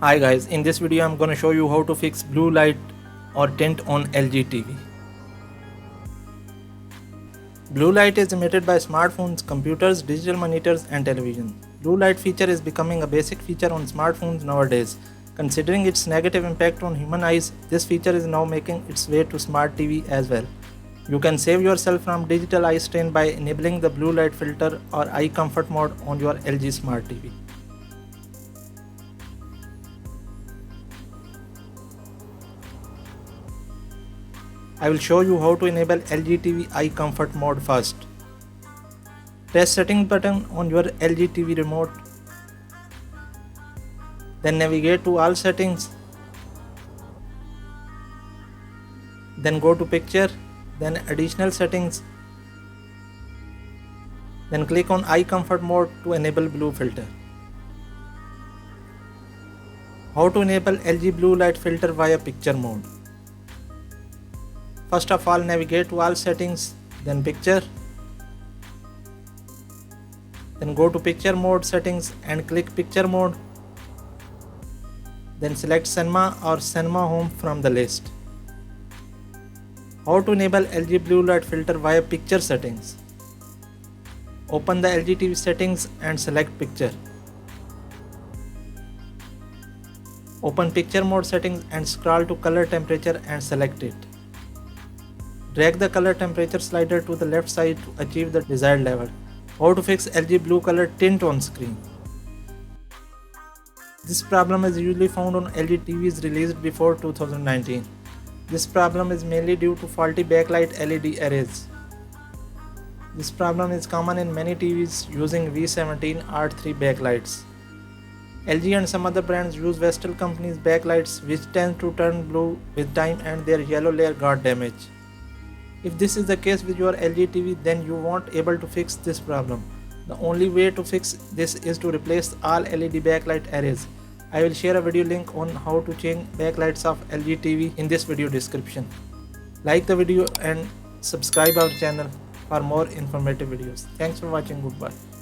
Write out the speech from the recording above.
Hi guys, in this video I'm gonna show you how to fix blue light or tint on LG TV. Blue light is emitted by smartphones, computers, digital monitors and television. Blue light feature is becoming a basic feature on smartphones nowadays. Considering its negative impact on human eyes, this feature is now making its way to smart TV as well. You can save yourself from digital eye strain by enabling the blue light filter or eye comfort mode on your LG smart TV. I will show you how to enable LG TV Eye Comfort mode first. Press settings button on your LG TV remote. Then navigate to all settings. Then go to picture, then additional settings. Then click on Eye Comfort mode to enable blue filter. How to enable LG blue light filter via picture mode. First of all, navigate to all settings, then picture. Then go to picture mode settings and click picture mode. Then select cinema or cinema home from the list. How to enable LG blue light filter via picture settings. Open the LG TV settings and select picture. Open picture mode settings and scroll to color temperature and select it. Drag the color temperature slider to the left side to achieve the desired level. How to fix LG blue color tint on screen. This problem is usually found on LG TVs released before 2019. This problem is mainly due to faulty backlight LED arrays. This problem is common in many TVs using V17 R3 backlights. LG and some other brands use Vestel company's backlights which tend to turn blue with time and their yellow layer got damaged. If this is the case with your LG TV, then you won't able to fix this problem. The only way to fix this is to replace all LED backlight arrays. I will share a video link on how to change backlights of LG TV in this video description. Like the video and subscribe our channel for more informative videos. Thanks for watching. Goodbye.